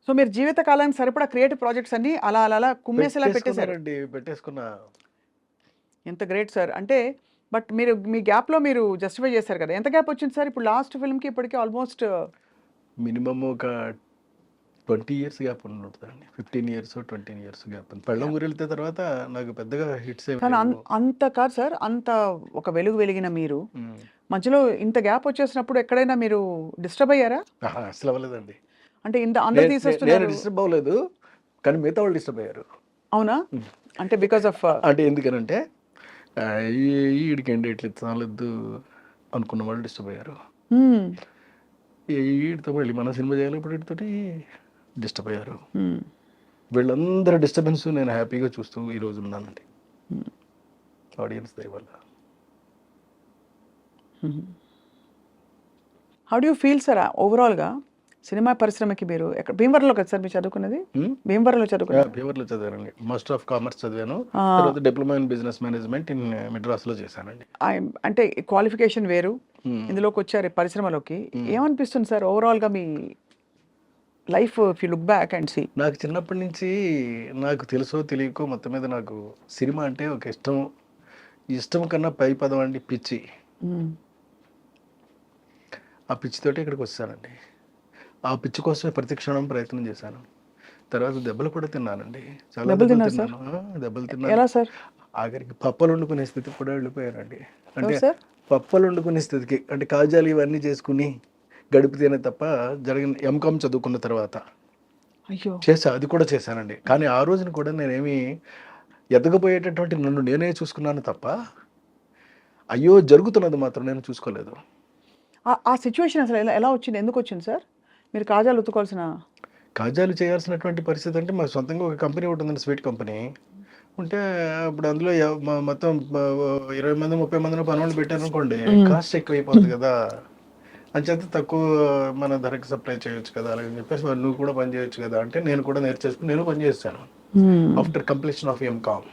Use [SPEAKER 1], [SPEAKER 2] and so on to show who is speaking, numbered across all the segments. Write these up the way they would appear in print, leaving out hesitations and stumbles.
[SPEAKER 1] So మీరు జీవిత కాలానికి సరిపడా క్రియేటివ్ ప్రాజెక్ట్స్ అన్ని అలా అలా అలా కుమ్మేసేలా పెట్టేశారు.
[SPEAKER 2] పెట్టేసుకున్న.
[SPEAKER 1] ఎంత గ్రేట్ సార్. అంటే బట్ మీరు మీ గ్యాప్‌లో మీరు జస్టిఫై చేశారు కదా! ఎంత గ్యాప్ వచ్చింది సార్? ఇప్పుడు లాస్ట్ ఫిల్మ్‌కి ఇప్పటికి ఆల్మోస్ట్
[SPEAKER 2] మినిమమ్ ఒక 20 ఇయర్స్ గ్యాప్ ఉంటుందండి. 15 ఇయర్స్, 20 ఇయర్స్ గ్యాప్. పెళ్ళాం ఊరెళ్తే తర్వాత నాకు పెద్దగా హిట్స్ ఏమి
[SPEAKER 1] కానీ
[SPEAKER 2] లేవు.
[SPEAKER 1] అంత కాదు సార్. అంత ఒక వెలుగు వెలిగిన మీరు
[SPEAKER 2] హ్మ్.
[SPEAKER 1] మధ్యలో ఇంత గ్యాప్ వచ్చేసినప్పుడు ఎక్కడైనా మీరు డిస్టర్బ్ అయ్యారా?
[SPEAKER 2] అసలు అవ్వలేదండి.
[SPEAKER 1] అంటే ఇంత అందరూ
[SPEAKER 2] నేను
[SPEAKER 1] తీసేస్తున్నారు.
[SPEAKER 2] డిస్టర్బ్ అవ్వలేదు. కానీ మిగతా వాళ్ళు డిస్టర్బ్ అయ్యారు.
[SPEAKER 1] అవునా? అంటే బికాస్ ఆఫ్
[SPEAKER 2] అంటే ఎందుకనంటే ఈడికేంటి ఇట్లా చాలొద్దు అనుకున్న వాళ్ళు డిస్టర్బ్ అయ్యారు. వీడితో మళ్ళీ మన సినిమా చేయాలి ఇప్పుడు వీటితోటి డిస్టర్బ్ అయ్యారు. వీళ్ళందరూ డిస్టర్బెన్స్ నేను హ్యాపీగా చూస్తూ ఈరోజు ఉన్నానండి. ఆడియన్స్ దయ వల్ల.
[SPEAKER 1] How do you feel sir ఓవరాల్‌గా సినిమా పరిశ్రమకి మీరు ఎక్కడ భీమవరంలో కదా సార్ మీరు చదువుకున్నది? భీమవరంలో చదువుకున్నారు.
[SPEAKER 2] ఫీవర్లో చదివానండి. మాస్టర్ ఆఫ్ కామర్స్ చదివాను. తర్వాత diploma in business management in మెడ్రాస్లో చేశానండి.
[SPEAKER 1] అంటే క్వాలిఫికేషన్ వేరు. ఇందులోకి వచ్చారు పరిశ్రమలోకి. ఏమనిపిస్తుంది సార్ ఓవరాల్‌గా మీ life if you look back and see?
[SPEAKER 2] నాకు చిన్నప్పటి నుంచి నాకు తెలుసో తెలియకో మొత్తం మీద నాకు సినిమా అంటే ఒక ఇష్టం. ఇష్టం కన్నా పై పదం అండి పిచ్చి. ఆ పిచ్చితోటి ఇక్కడికి వచ్చానండి. ఆ పిచ్చి కోసమే ప్రతి క్షణం ప్రయత్నం చేశాను. తర్వాత దెబ్బలు కూడా తిన్నానండి. చాలా
[SPEAKER 1] దెబ్బలు
[SPEAKER 2] దెబ్బలు
[SPEAKER 1] తిన్నారు సార్?
[SPEAKER 2] తిన్నాను. దెబ్బలు తిన్నాను.
[SPEAKER 1] ఎలా సార్?
[SPEAKER 2] ఆఖరికి పప్పలు వండుకునే స్థితికి కూడా వెళ్ళిపోయానండి. అంటే
[SPEAKER 1] ఎవరు సార్?
[SPEAKER 2] పప్పలు వండుకునే స్థితికి అంటే కాజాలు ఇవన్నీ చేసుకుని గడిపితేనే తప్ప జరిగిన ఎంకామ్ చదువుకున్న తర్వాత
[SPEAKER 1] అయ్యో!
[SPEAKER 2] అది కూడా చేశానండి. కానీ ఆ రోజున కూడా నేనేమి ఎదగబోయేటటువంటి నన్ను నేనే చూసుకున్నాను తప్ప అయ్యో జరుగుతున్నది మాత్రం నేను చూసుకోలేదు.
[SPEAKER 1] ఆ సిచ్యువేషన్ అసలు ఎలా ఎలా వచ్చింది? ఎందుకు వచ్చింది సార్? మీరు కాజాలు ఉతుకోవాల్సిన
[SPEAKER 2] కాజాలు చేయాల్సినటువంటి పరిస్థితి అంటే మాకు సొంతంగా ఒక కంపెనీ ఒకటి ఉందండి, స్వీట్ కంపెనీ ఉంటే అప్పుడు అందులో మొత్తం 20 మంది 30 మందిని పనులు పెట్టారనుకోండి, కాస్ట్ ఎక్కువ అయిపోతుంది కదా. అంచేత తక్కువ మన ధరకి సప్లై చేయొచ్చు కదా అలాగని చెప్పేసి నువ్వు కూడా పని చేయొచ్చు కదా అంటే నేను కూడా నేర్చేసుకుని నేను పని చేస్తాను. ఆఫ్టర్ కంప్లీషన్ ఆఫ్ ఎంకామ్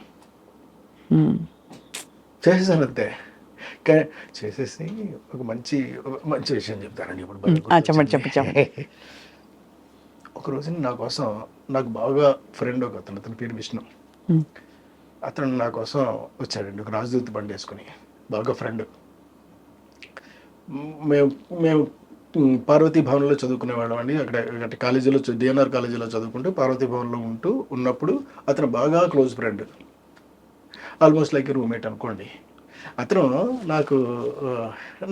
[SPEAKER 2] చేసేసాను అంతే. చేసేసి ఒక మంచి విషయం చెప్తానండి ఇప్పుడు.
[SPEAKER 1] చెప్పండి.
[SPEAKER 2] ఒక రోజున నా కోసం నాకు బాగా ఫ్రెండ్ ఒక అతని పేరు విష్ణు. అతను నా కోసం వచ్చాడండి ఒక రాజదూత బండి వేసుకుని. బాగా ఫ్రెండ్. మేము పార్వతీ భవన్లో చదువుకునేవాళ్ళం అండి. అక్కడ కాలేజీలో డిఎన్ఆర్ కాలేజీలో చదువుకుంటూ పార్వతీ భవన్లో ఉన్నప్పుడు అతను బాగా close friend, almost like roommate అనుకోండి. అతను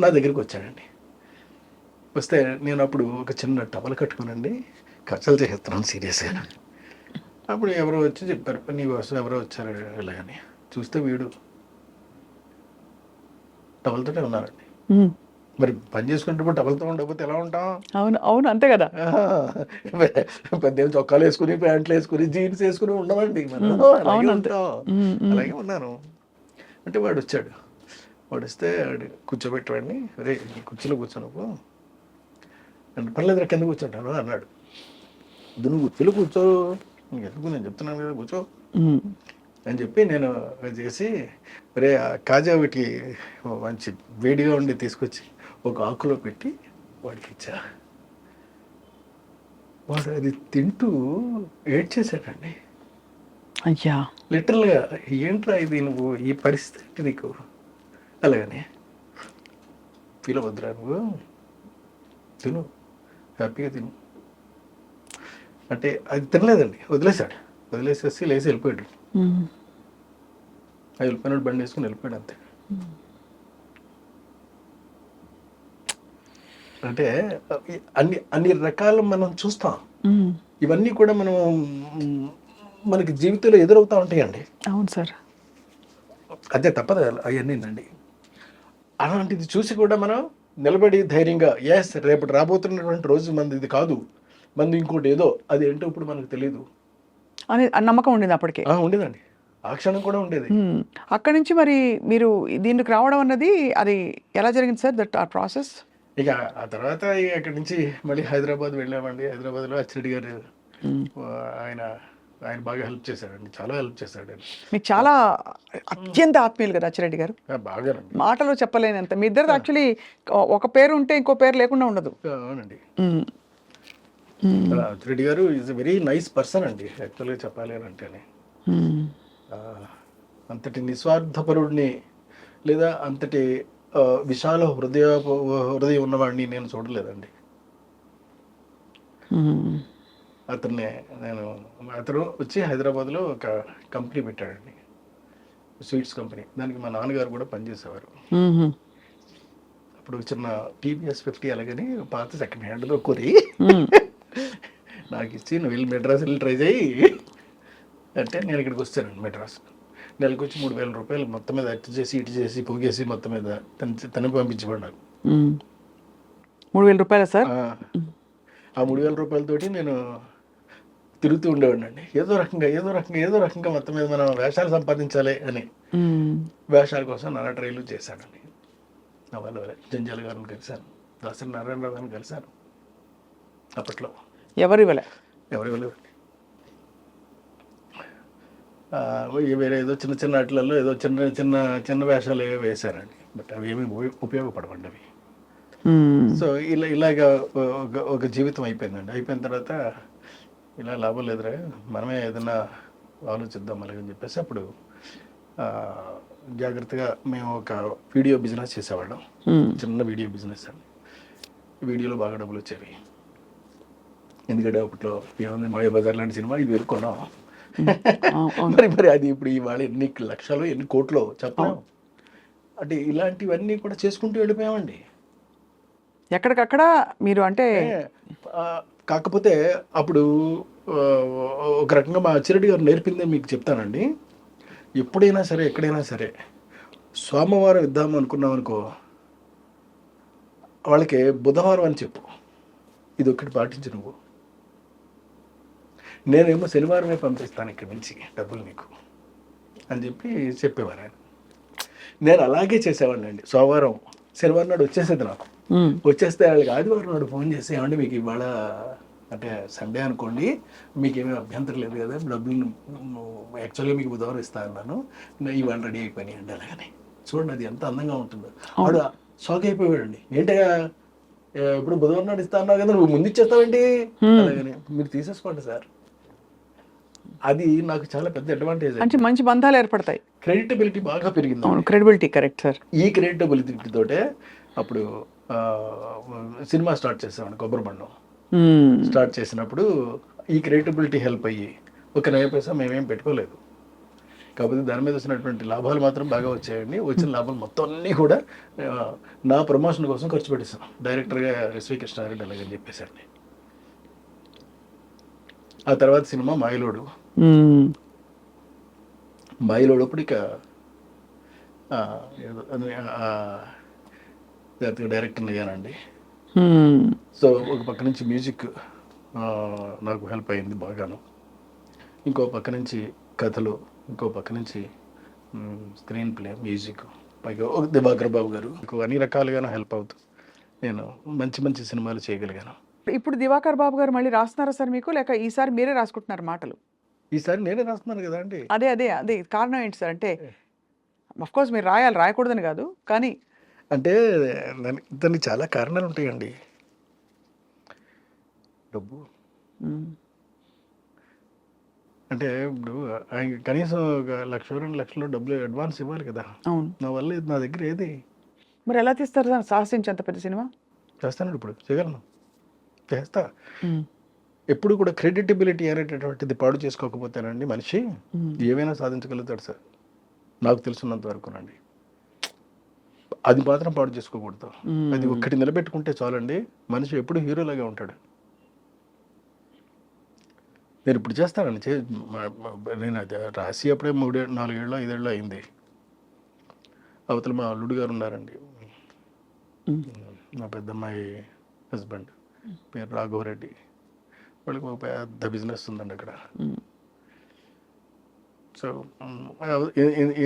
[SPEAKER 2] నా దగ్గరికి వచ్చాడండి. వస్తే నేను అప్పుడు ఒక చిన్న టవల్ కట్టుకునండి కచ్చలు చేస్తున్నాను సీరియస్గా. అప్పుడు ఎవరో వచ్చి చెప్పారు నీ కోసం ఎవరో వచ్చారు ఇలాగని. చూస్తే వీడు టవల్తోనే ఉన్నారండి. మరి పని చేసుకుంటే టవల్తో ఉండకపోతే ఎలా ఉంటాం?
[SPEAKER 1] అవును అంతే కదా.
[SPEAKER 2] పెద్ద చొక్కాలు వేసుకుని ప్యాంట్లు వేసుకుని జీన్స్ వేసుకుని ఉండమండి మనం. అలాగే ఉంటాం. అలాగే ఉన్నాను. అంటే వాడు వచ్చాడు. వాడు వస్తే కూర్చోబెట్టవాడిని, రే కుర్చీలో కూర్చోనుకో అంటే పర్లేదు కింద కూర్చుంటాను అన్నాడు. నువ్వు కుర్చీలో కూర్చో, ఎందుకు నేను చెప్తున్నాను కదా కూర్చో అని చెప్పి నేను చేసి రే కాజా ఒకటి మంచి వేడిగా ఉండి తీసుకొచ్చి ఒక ఆకులో పెట్టి వాడికి ఇచ్చా. వాడు అది తింటూ ఏడ్చేసాడండి.
[SPEAKER 1] అయ్యా
[SPEAKER 2] లిటరల్గా ఏంట్రా ఇది నువ్వు ఈ పరిస్థితి నీకు అలాగని ఫీల్ అవ్వద్దురా నువ్వు తిను హ్యాపీగా తిను అంటే అది తినలేదండి. వదిలేసేసి లేచి వెళ్ళిపోయాడు. వెళ్ళిపోయినాడు బండి వేసుకుని వెళ్ళిపోయాడు అంతే. అంటే అన్ని రకాలు మనం చూస్తాం. ఇవన్నీ కూడా మనకి జీవితంలో ఎదురవుతూ ఉంటాయండి.
[SPEAKER 1] అవును సార్.
[SPEAKER 2] అదే తప్పదు అవన్నీనండి. అలాంటిది చూసి కూడా మనం నిలబడి ధైర్యంగా రేపు రాబోతున్నటువంటి రోజు మనది ఇది కాదు, మనది ఇంకోటి ఏదో, అది ఏంటో ఇప్పుడు మనకు తెలియదు
[SPEAKER 1] అని నమ్మకం ఉండేది అప్పటికే.
[SPEAKER 2] ఉండేదండి. ఆ క్షణం కూడా ఉండేది.
[SPEAKER 1] అక్కడి నుంచి మరి మీరు దీనికి రావడం అన్నది అది ఎలా జరిగింది సార్ దట్ ఆ ప్రాసెస్?
[SPEAKER 2] ఇక ఆ తర్వాత అక్కడి నుంచి మళ్ళీ హైదరాబాద్ వెళ్ళామండి. హైదరాబాద్లో అచ్చిరెడ్డి గారు ఆయన బాగా హెల్ప్ చేశాడండి. చాలా హెల్ప్ చేశాడు.
[SPEAKER 1] మీకు చాలా అత్యంత ఆత్మీయులు కదా అచ్చిరెడ్డి గారు.
[SPEAKER 2] బాగా
[SPEAKER 1] మాటలో చెప్పలేనంత. మీ ఇద్దరు యాక్చువల్లీ ఒక పేరు ఉంటే ఇంకో పేరు లేకుండా ఉండదు.
[SPEAKER 2] అవునండి. రెడ్డి గారు is a very nice person అండి, యాక్చువల్గా చెప్పాలి అని అంటేనే. ఆ, అంతటి నిస్వార్థపరుడిని లేదా అంతటి విశాల హృదయం ఉన్నవాడిని నేను చూడలేదండి. అతను వచ్చి హైదరాబాద్లో ఒక కంపెనీ పెట్టాడండి, స్వీట్స్ కంపెనీ. దానికి మా నాన్నగారు కూడా పనిచేసేవారు. అప్పుడు చిన్న టీవీఎస్ 50 అలాగని పాత సెకండ్ హ్యాండ్లో కొని నాకు ఇచ్చి నువ్వు వెళ్ళి మెడ్రాస్ వెళ్ళి ట్రై చేయి అంటే నేను ఇక్కడికి వచ్చానండి మెడ్రాస్. నెలకు వచ్చి 3,000 రూపాయలు మొత్తం మీద అటు చేసి ఇటు చేసి పోగేసి మొత్తం మీద తను పంపించబడి నాకు
[SPEAKER 1] 3,000 రూపాయలు సార్.
[SPEAKER 2] ఆ 3,000 రూపాయలతోటి నేను తిరుగుతూ ఉండేవాడిని అండి. ఏదో రకంగా మొత్తం మీద మనం వేషాలు సంపాదించాలి అని వేషాల కోసం నానా ట్రైలు చేశానండి. నా వాళ్ళ జంజాల గారిని కలిశాను, దాసరి నారాయణరావు గారిని కలిశాను. అప్పట్లో
[SPEAKER 1] ఎవరు
[SPEAKER 2] వేరే ఏదో చిన్న ఆటలలో ఏదో చిన్న వేషాలు ఏవో వేశారండి. బట్ అవి ఏమీ ఉపయోగపడవండి అవి. సో ఇలాగా ఒక జీవితం అయిపోయిందండి. అయిపోయిన తర్వాత ఇలా లాభం లేదురా, మనమే ఏదైనా ఆలోచిద్దాం అలాగని చెప్పేసి అప్పుడు జాగ్రత్తగా మేము ఒక వీడియో బిజినెస్ చేసేవాళ్ళం. చిన్న వీడియో బిజినెస్ అండి. వీడియోలో బాగా డబ్బులు వచ్చేవి. ఎందుకంటే అప్పట్లో ఏముంది మాయాబజార్ లాంటి సినిమా ఇది కొన్నాం. మరి అది ఇప్పుడు ఇవాళ ఎన్ని లక్షలు ఎన్ని కోట్లు చెప్పలేము. అంటే ఇలాంటివన్నీ కూడా చేసుకుంటూ వెళ్ళిపోయామండి
[SPEAKER 1] ఎక్కడికక్కడ మీరు. అంటే
[SPEAKER 2] కాకపోతే అప్పుడు ఒక రకంగా మా అచ్చిరెడ్డి గారు నేర్పిందే మీకు చెప్తానండి. ఎప్పుడైనా సరే ఎక్కడైనా సరే సోమవారం ఇద్దాము అనుకున్నాం అనుకో, వాళ్ళకి బుధవారం అని చెప్పు, ఇది ఒక్కటి పాటించు నువ్వు. నేనేమో శనివారమే పంపిస్తాను ఇక్కడి నుంచి డబ్బులు నీకు అని చెప్పేవారు ఆయన. నేను అలాగే చేసేవాడిని అండి. సోమవారం శనివారం నాడు వచ్చేసేది నాకు. వచ్చేస్తే వాళ్ళకి ఆదివారం నాడు ఫోన్ చేసి ఏమంటే మీకు ఇవాళ అంటే సండే అనుకోండి, మీకేమీ అభ్యంతరం లేదు కదా, డబ్బులు యాక్చువల్గా మీకు బుధవారం ఇస్తా అన్నాను, ఇవాళ రెడీ అయిపోయినాయి అండి. అలాగని చూడండి అది ఎంత అందంగా ఉంటుందో. వాడు షాక్ అయిపోయాడండి. ఏంటగా ఇప్పుడు బుధవారం నాడు ఇస్తా అన్నావు కదా, నువ్వు ముందు ఇచ్చేస్తావేంటి? అలాగని మీరు తీసేసుకోండి సార్. అది నాకు చాలా పెద్ద అడ్వాంటేజ్.
[SPEAKER 1] మంచి బంధాలు ఏర్పడతాయి,
[SPEAKER 2] క్రెడిటబిలిటీ బాగా పెరిగింది.
[SPEAKER 1] Credibility correct sir. ఈ
[SPEAKER 2] క్రెడిటబిలిటీ తోటే అప్పుడు సినిమా స్టార్ట్ చేసామండి. కొబ్బరి బండం స్టార్ట్ చేసినప్పుడు ఈ క్రెడిటబిలిటీ హెల్ప్ అయ్యి ఒక 90 పైసా మేమేం పెట్టుకోలేదు. కాకపోతే దాని మీద వచ్చినటువంటి లాభాలు మాత్రం బాగా వచ్చాయండి. వచ్చిన లాభాలు మొత్తం అన్నీ కూడా నా ప్రమోషన్ కోసం ఖర్చు పెట్టేసాను. డైరెక్టర్గా ఎస్వి కృష్ణారెడ్డి అలాగని చెప్పేసండి. ఆ తర్వాత సినిమా మాయలోడు. మాయలోడు అప్పుడు ఇక డైరెక్టర్ అయ్యానండి. సో ఒక పక్క నుంచి మ్యూజిక్ నాకు హెల్ప్ అయింది బాగాను, ఇంకో పక్క నుంచి కథలు, ఇంకో పక్క నుంచి స్క్రీన్ ప్లే, మ్యూజిక్, పైగా ఒక దివాకర్ బాబు గారు అన్ని రకాలుగాను హెల్ప్ అవుతూ నేను మంచి సినిమాలు చేయగలిగాను.
[SPEAKER 1] ఇప్పుడు దివాకర్ బాబు గారు మళ్ళీ రాస్తున్నారా సార్ మీకు, లేక ఈసారి మీరే రాసుకుంటున్నారు మాటలు?
[SPEAKER 2] ఈసారి నేనే రాస్తున్నాను కదా అండి.
[SPEAKER 1] అదే కారణం ఏంటి సార్? అంటే అఫ్కోర్స్ మీరు రాయకూడదని కాదు, కానీ
[SPEAKER 2] అంటే దానికి చాలా కారణాలు ఉంటాయండి. డబ్బు అంటే ఇప్పుడు ఆయన కనీసం ఒక 1,00,000-2 లక్షలు డబ్బులు అడ్వాన్స్ ఇవ్వాలి కదా.
[SPEAKER 1] అవును.
[SPEAKER 2] నా వల్ల నా దగ్గర ఏది.
[SPEAKER 1] మరి ఎలా తీస్తారు సార్ సాహసించి అంత పెద్ద సినిమా?
[SPEAKER 2] చేస్తాను, ఇప్పుడు చేయగలను, చేస్తా. ఎప్పుడు కూడా క్రెడిటబిలిటీ అనేటటువంటిది పాడు చేసుకోకపోతేనండి మనిషి ఏమైనా సాధించగలుగుతాడు సార్, నాకు తెలుసున్నంత వరకునండి. అది మాత్రం పాడు చేసుకోకూడదు. అది ఒక్కటి నిలబెట్టుకుంటే చాలండి, మనిషి ఎప్పుడు హీరోలాగా ఉంటాడు. నేను ఇప్పుడు చేస్తానండి, నేను అది రాసి అప్పుడే 3-4 ఏళ్ళు 5 ఏళ్ళు అయింది. అవతల మా అల్లుడు గారు ఉన్నారండి, మా పెద్దమ్మాయి హస్బెండ్, పేరు రాఘవరెడ్డి. వాళ్ళకి ఒక పెద్ద బిజినెస్ ఉందండి అక్కడ. సో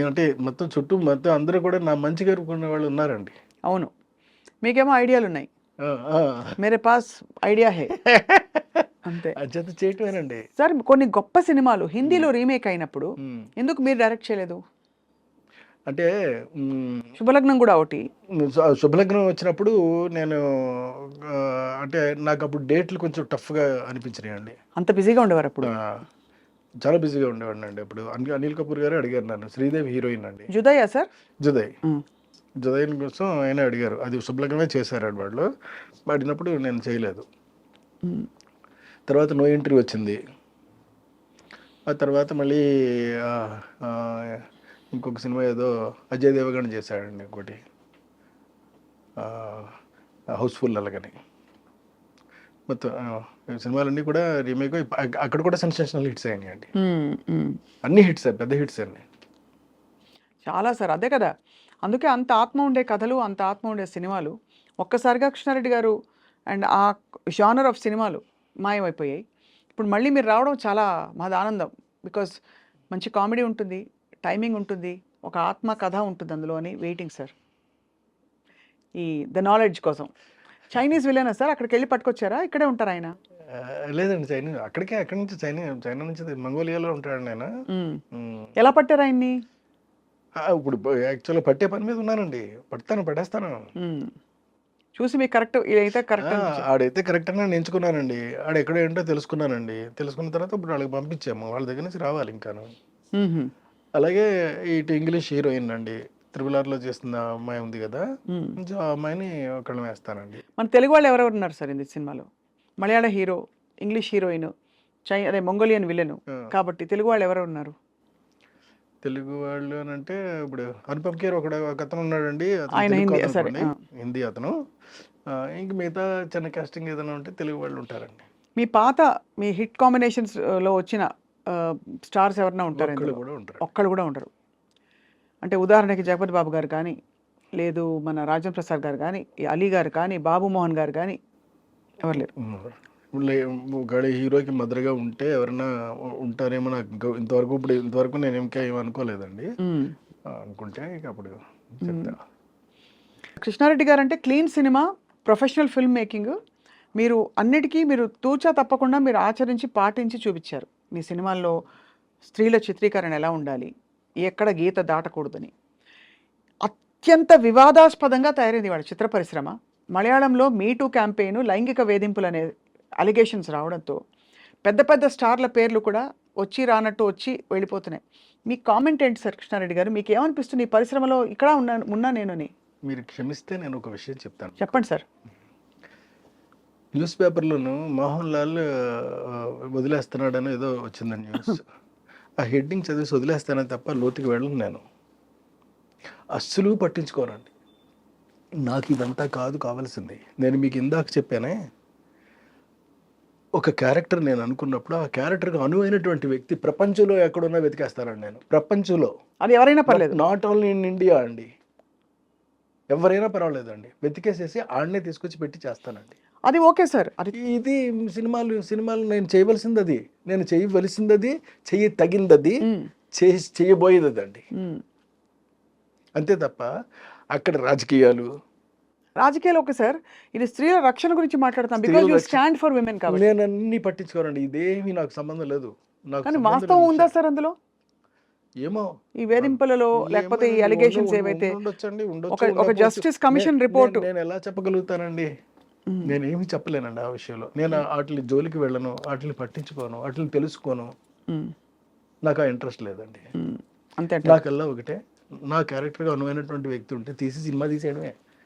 [SPEAKER 2] అంటే మొత్తం చుట్టూ మొత్తం అందరూ కూడా నా మంచి కోరుకునే వాళ్ళు ఉన్నారండి.
[SPEAKER 1] అవును, మీకేమో ఐడియాలు ఉన్నాయి, మేరే పాస్ ఐడియా హే అంతే.
[SPEAKER 2] అజంత చేయటమేనండి
[SPEAKER 1] సార్. కొన్ని గొప్ప సినిమాలు హిందీలో రీమేక్ అయినప్పుడు ఎందుకు మీరు డైరెక్ట్ చేయలేదు?
[SPEAKER 2] అంటే
[SPEAKER 1] శుభలగ్నం కూడా ఒకటి.
[SPEAKER 2] శుభలగ్నం వచ్చినప్పుడు నేను అంటే నాకు అప్పుడు డేట్లు కొంచెం టఫ్గా అనిపించినాయి అండి.
[SPEAKER 1] అంత బిజీగా ఉండేవారు అప్పుడు.
[SPEAKER 2] చాలా బిజీగా ఉండేవాడిని అండి అప్పుడు. అనిల్ కపూర్ గారు అడిగారు నన్ను, శ్రీదేవి హీరోయిన్ అండి.
[SPEAKER 1] జుదయ్యా సార్?
[SPEAKER 2] జుదయ్ జుదయ్ కోసం ఆయన అడిగారు. అది శుభలగ్నమే చేశారు వాళ్ళు. అడిగినప్పుడు నేను చేయలేదు. తర్వాత నో ఎంట్రీ వచ్చింది. ఆ తర్వాత మళ్ళీ ఇంకొక సినిమా ఏదో అజయ్ దేవగన్ చేశాడండి ఇంకోటి, హౌస్ఫుల్ అలాగని. మొత్తం సినిమాలన్నీ కూడా రీమేక్ అక్కడ కూడా సెన్సేషనల్ హిట్స్ అయినాయి అండి. అన్ని హిట్స్, పెద్ద హిట్స్ అండి
[SPEAKER 1] చాలా సార్. అదే కదా, అందుకే అంత ఆత్మ ఉండే కథలు, అంత ఆత్మ ఉండే సినిమాలు ఒక్కసారిగా కృష్ణారెడ్డి గారు అండ్ ఆ జానర్ ఆఫ్ సినిమాలు మాయమైపోయాయి. ఇప్పుడు మళ్ళీ మీరు రావడం చాలా మాది ఆనందం. బికాస్ మంచి కామెడీ ఉంటుంది, టైమింగ్ ఉంటుంది, ఒక ఆత్మ కథ ఉంటుంది అందులో అని వెయిటింగ్ సార్. ఈ ద నాలెడ్జ్ కోసం. చైనీస్ విలేనా సార్? అక్కడికి వెళ్ళి పట్టుకొచ్చారా? ఇక్కడే ఉంటారు ఆయన?
[SPEAKER 2] లేదండి, చైనీస్ అక్కడి నుంచి చైనా నుంచి మంగోలియాలో ఉంటాడు ఆయన.
[SPEAKER 1] ఎలా పట్టారు ఆయన్ని?
[SPEAKER 2] ఇప్పుడు యాక్చువల్గా పట్టే పని మీద ఉన్నానండి. పడేస్తాను.
[SPEAKER 1] చూసి మీకు కరెక్ట్ ఇదైతే కరెక్ట్,
[SPEAKER 2] ఆడైతే కరెక్ట్ అని నేను ఎంచుకున్నానండి. ఆడ ఎక్కడ ఏంటో తెలుసుకున్నానండి. తెలుసుకున్న తర్వాత ఇప్పుడు వాళ్ళకి పంపించాము, వాళ్ళ దగ్గర నుంచి రావాలి ఇంకాను. అలాగే ఇటు ఇంగ్లీష్ హీరోయిన్ అండి, RRRలో చేస్తున్న అమ్మాయి ఉంది కదా, ఆ అమ్మాయిని ఒకళ్ళని వేస్తానండి.
[SPEAKER 1] మన తెలుగు వాళ్ళు ఎవరెవరు ఉన్నారు సార్ ఈ సినిమాలో? మలయాళ హీరో, ఇంగ్లీష్ హీరోయిన్, అదే మంగోలియన్ విలన్ కాబట్టి తెలుగు వాళ్ళు ఎవరు ఉన్నారు?
[SPEAKER 2] తెలుగు వాళ్ళు అని అంటే ఇప్పుడు అనుపమ్ ఖేర్ ఒక అతను ఉన్నాడండి, హిందీ అతను. ఇంక మిగతా చిన్న కాస్టింగ్ ఏదైనా ఉంటే తెలుగు వాళ్ళు ఉంటారండి.
[SPEAKER 1] మీ హిట్ కాంబినేషన్స్ లో వచ్చిన స్టార్స్ ఎవరైనా ఉంటారు? ఒక్కళ్ళు కూడా ఉండరు. అంటే ఉదాహరణకి జగపతి బాబు గారు కానీ, లేదు మన రాజేంద్ర ప్రసాద్ గారు కానీ, అలీ గారు కానీ, బాబు మోహన్ గారు కానీ ఎవరు లేరు.
[SPEAKER 2] ఒకవేళ హీరోకి మదర్గా ఉంటే ఎవరైనా ఉంటారేమో నాకు ఇంతవరకు నేను ఇంకా ఏమనుకోలేదండి. అనుకుంటే ఇక అప్పుడు చెప్తా.
[SPEAKER 1] కృష్ణారెడ్డి గారు అంటే clean cinema, professional film making. మీరు అన్నిటికీ మీరు తూచా తప్పకుండా మీరు ఆచరించి పాటించి చూపించారు. మీ సినిమాల్లో స్త్రీల చిత్రీకరణ ఎలా ఉండాలి, ఎక్కడ గీత దాటకూడదని. అత్యంత వివాదాస్పదంగా తయారైంది వాళ్ళ చిత్ర పరిశ్రమ. మలయాళంలో మీటూ క్యాంపెయిన్, లైంగిక వేధింపులు అనే అలిగేషన్స్ రావడంతో పెద్ద పెద్ద స్టార్ల పేర్లు కూడా వచ్చి రానట్టు వచ్చి వెళ్ళిపోతున్నాయి. మీ కామెంట్ ఏంటి సార్ కృష్ణారెడ్డి గారు? మీకు ఏమనిపిస్తుంది ఈ పరిశ్రమలో ఇక్కడ ఉన్నా నేనని?
[SPEAKER 2] మీరు క్షమిస్తే నేను ఒక విషయం చెప్తాను.
[SPEAKER 1] చెప్పండి సార్.
[SPEAKER 2] న్యూస్ పేపర్లోను మోహన్ లాల్ వదిలేస్తున్నాడని ఏదో వచ్చిందండి న్యూస్. ఆ హెడ్డింగ్ చదివేసి వదిలేస్తానని తప్ప లోతుకి వెళ్ళను నేను. అస్సలు పట్టించుకోనండి. నాకు ఇదంతా కావాల్సింది. నేను మీకు ఇందాక చెప్పానే, ఒక క్యారెక్టర్ నేను అనుకున్నప్పుడు ఆ క్యారెక్టర్కి అనువైనటువంటి వ్యక్తి ప్రపంచంలో ఎక్కడున్నా వెతికేస్తానండి నేను. ప్రపంచంలో
[SPEAKER 1] అది ఎవరైనా పర్లేదు,
[SPEAKER 2] నాట్ ఓన్లీ ఇన్ ఇండియా అండి, ఎవరైనా పర్వాలేదండి, వెతికేసేసి ఆడనే తీసుకొచ్చి పెట్టి చేస్తానండి.
[SPEAKER 1] అది ఓకే సార్. అది
[SPEAKER 2] ఇది సినిమాలు నేను చేయవలసింది అది, నేను చేయవలసింది అది, తగిందది, చేయబోయేది అదండి. అంతే తప్ప అక్కడ రాజకీయాలు
[SPEAKER 1] ఓకే సార్. ఇది స్త్రీల రక్షణ గురించి మాట్లాడతాం, because you stand for women కాబట్టి.
[SPEAKER 2] నేను అన్ని పట్టించుకోనండి, ఇదేమీ నాకు సంబంధం లేదు.
[SPEAKER 1] కానీ వాస్తవం ఉందా సార్ అందులో?
[SPEAKER 2] ఏమో
[SPEAKER 1] ఈ వేధింపులలో లేకపోతే ఈ అలిగేషన్స్ ఏవైతే ఒక జస్టిస్ కమిషన్ రిపోర్ట్
[SPEAKER 2] నేను ఎలా చెప్పగలుగుతానండి? నేనేమి చెప్పలేనండి ఆ విషయంలో. నేను వాటిని జోలికి వెళ్ళను, వాటిని పట్టించుకోను, వాటిని తెలుసుకోను. నాకు ఆ ఇంట్రెస్ట్ లేదండి.
[SPEAKER 1] అంతే.
[SPEAKER 2] నాకల్లా ఒకటే, నా క్యారెక్టర్గా అనువైనటువంటి వ్యక్తి ఉంటే తీసి సినిమా తీసేయడమే.